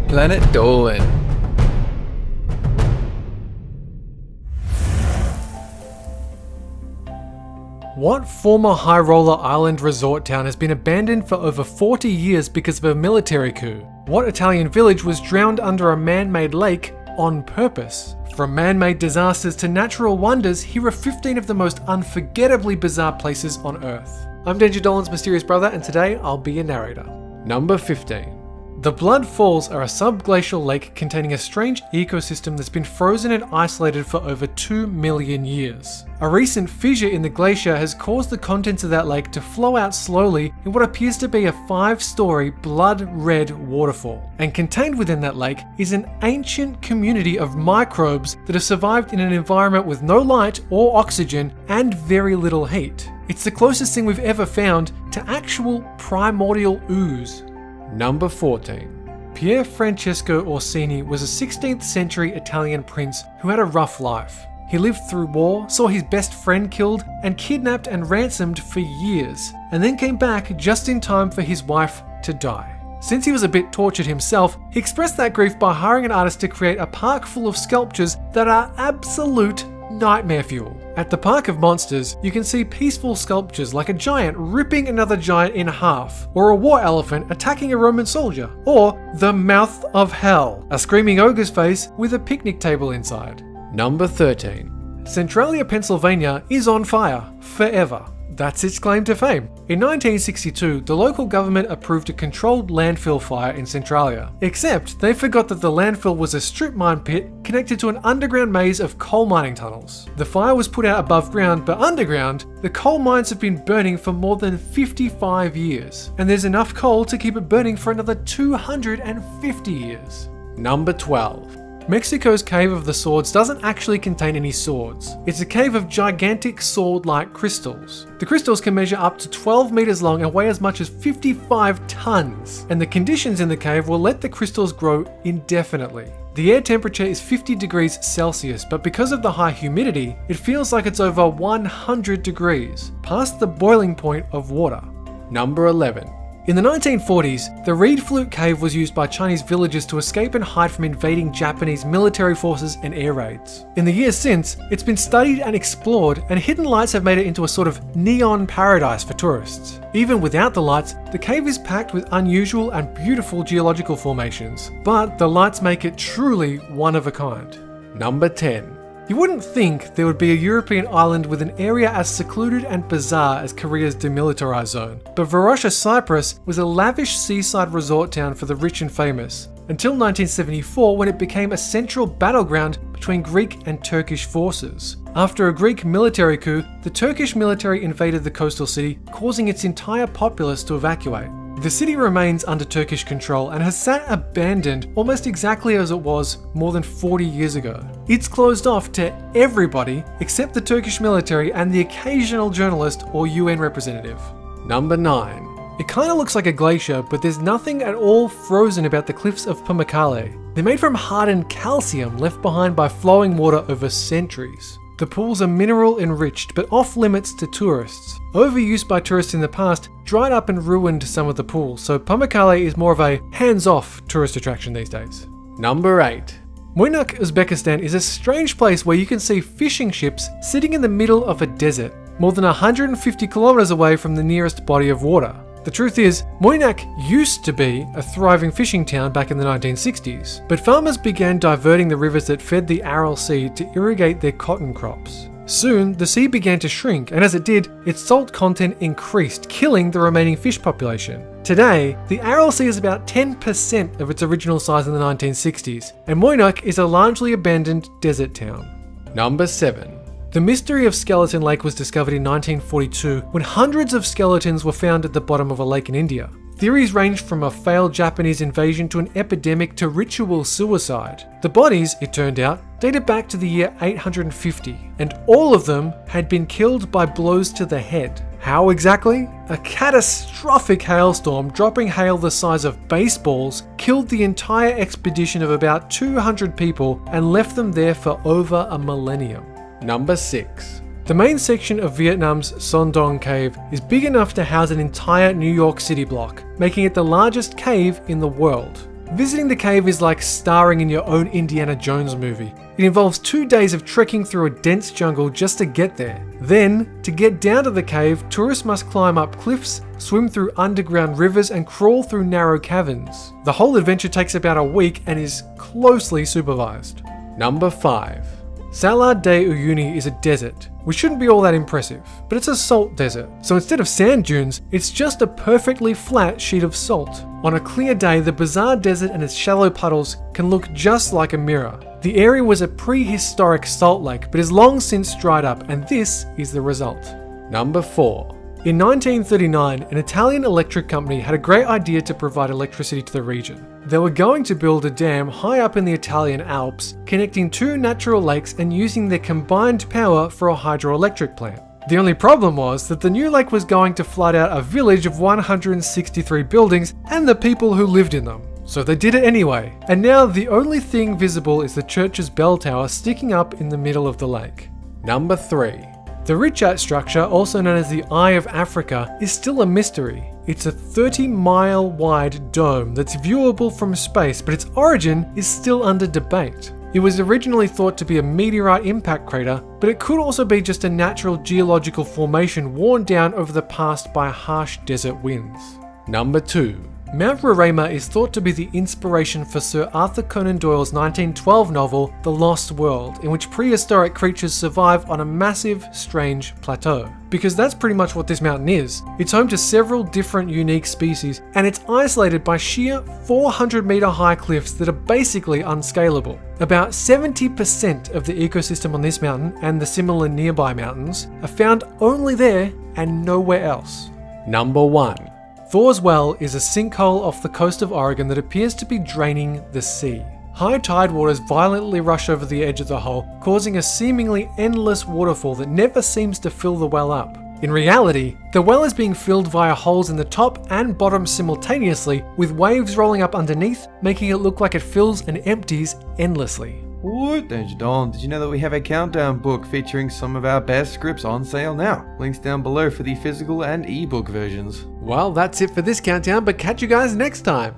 Planet Dolan. What former High Roller Island resort town has been abandoned for over 40 years because of a military coup? What Italian village was drowned under a man-made lake on purpose? From man-made disasters to natural wonders, here are 15 of the most unforgettably bizarre places on Earth. I'm Danger Dolan's mysterious brother, and today I'll be your narrator. Number 15. The Blood Falls are a subglacial lake containing a strange ecosystem that's been frozen and isolated for over 2 million years. A recent fissure in the glacier has caused the contents of that lake to flow out slowly in what appears to be a 5-story blood-red waterfall. And contained within that lake is an ancient community of microbes that have survived in an environment with no light or oxygen and very little heat. It's the closest thing we've ever found to actual primordial ooze. Number 14. Pier Francesco Orsini was a 16th century Italian prince who had a rough life. He lived through war, saw his best friend killed, and kidnapped and ransomed for years, and then came back just in time for his wife to die. Since he was a bit tortured himself, he expressed that grief by hiring an artist to create a park full of sculptures that are absolute nightmare fuel. At the Park of Monsters, you can see peaceful sculptures like a giant ripping another giant in half, or a war elephant attacking a Roman soldier, or the Mouth of Hell, a screaming ogre's face with a picnic table inside. Number 13. Centralia, Pennsylvania is on fire forever. That's its claim to fame. In 1962, the local government approved a controlled landfill fire in Centralia. Except they forgot that the landfill was a strip mine pit connected to an underground maze of coal mining tunnels. The fire was put out above ground, but underground, the coal mines have been burning for more than 55 years. And there's enough coal to keep it burning for another 250 years. Number 12. Mexico's Cave of the Swords doesn't actually contain any swords. It's a cave of gigantic sword-like crystals. The crystals can measure up to 12 meters long and weigh as much as 55 tons. And the conditions in the cave will let the crystals grow indefinitely. The air temperature is 50 degrees Celsius, but because of the high humidity, it feels like it's over 100 degrees, past the boiling point of water. Number 11. In the 1940s, the Reed Flute Cave was used by Chinese villagers to escape and hide from invading Japanese military forces and air raids. In the years since, it's been studied and explored, and hidden lights have made it into a sort of neon paradise for tourists. Even without the lights, the cave is packed with unusual and beautiful geological formations, but the lights make it truly one of a kind. Number 10. You wouldn't think there would be a European island with an area as secluded and bizarre as Korea's demilitarized zone, but Varosha, Cyprus was a lavish seaside resort town for the rich and famous, until 1974 when it became a central battleground between Greek and Turkish forces. After a Greek military coup, the Turkish military invaded the coastal city, causing its entire populace to evacuate. The city remains under Turkish control and has sat abandoned almost exactly as it was more than 40 years ago. It's closed off to everybody except the Turkish military and the occasional journalist or UN representative. Number 9. It kinda looks like a glacier, but there's nothing at all frozen about the cliffs of Pamukkale. They're made from hardened calcium left behind by flowing water over centuries. The pools are mineral enriched, but off limits to tourists. Overuse by tourists in the past dried up and ruined some of the pools, so Pamukkale is more of a hands-off tourist attraction these days. Number 8. Moynak, Uzbekistan is a strange place where you can see fishing ships sitting in the middle of a desert, more than 150 kilometers away from the nearest body of water. The truth is, Moynak used to be a thriving fishing town back in the 1960s, but farmers began diverting the rivers that fed the Aral Sea to irrigate their cotton crops. Soon, the sea began to shrink, and as it did, its salt content increased, killing the remaining fish population. Today, the Aral Sea is about 10% of its original size in the 1960s, and Moynak is a largely abandoned desert town. Number 7. The mystery of Skeleton Lake was discovered in 1942 when hundreds of skeletons were found at the bottom of a lake in India. Theories ranged from a failed Japanese invasion to an epidemic to ritual suicide. The bodies, it turned out, dated back to the year 850, and all of them had been killed by blows to the head. How exactly? A catastrophic hailstorm dropping hail the size of baseballs killed the entire expedition of about 200 people and left them there for over a millennium. Number 6. The main section of Vietnam's Son Doong Cave is big enough to house an entire New York City block, making it the largest cave in the world. Visiting the cave is like starring in your own Indiana Jones movie. It involves 2 days of trekking through a dense jungle just to get there. Then, to get down to the cave, tourists must climb up cliffs, swim through underground rivers, and crawl through narrow caverns. The whole adventure takes about a week and is closely supervised. Number 5. Salar de Uyuni is a desert, which shouldn't be all that impressive, but it's a salt desert. So instead of sand dunes, it's just a perfectly flat sheet of salt. On a clear day, the bizarre desert and its shallow puddles can look just like a mirror. The area was a prehistoric salt lake, but has long since dried up, and this is the result. Number 4. In 1939, an Italian electric company had a great idea to provide electricity to the region. They were going to build a dam high up in the Italian Alps, connecting 2 natural lakes and using their combined power for a hydroelectric plant. The only problem was that the new lake was going to flood out a village of 163 buildings and the people who lived in them. So they did it anyway, and now the only thing visible is the church's bell tower sticking up in the middle of the lake. Number 3. The Richat structure, also known as the Eye of Africa, is still a mystery. It's a 30-mile wide dome that's viewable from space, but its origin is still under debate. It was originally thought to be a meteorite impact crater, but it could also be just a natural geological formation worn down over the past by harsh desert winds. Number 2. Mount Roraima is thought to be the inspiration for Sir Arthur Conan Doyle's 1912 novel, The Lost World, in which prehistoric creatures survive on a massive, strange plateau. Because that's pretty much what this mountain is. It's home to several different unique species, and it's isolated by sheer 400-meter high cliffs that are basically unscalable. About 70% of the ecosystem on this mountain, and the similar nearby mountains, are found only there and nowhere else. Number 1. Thor's Well is a sinkhole off the coast of Oregon that appears to be draining the sea. High tide waters violently rush over the edge of the hole, causing a seemingly endless waterfall that never seems to fill the well up. In reality, the well is being filled via holes in the top and bottom simultaneously, with waves rolling up underneath, making it look like it fills and empties endlessly. What? Don, did you know that we have a countdown book featuring some of our best scripts on sale now? Links down below for the physical and ebook versions. Well, that's it for this countdown, but catch you guys next time.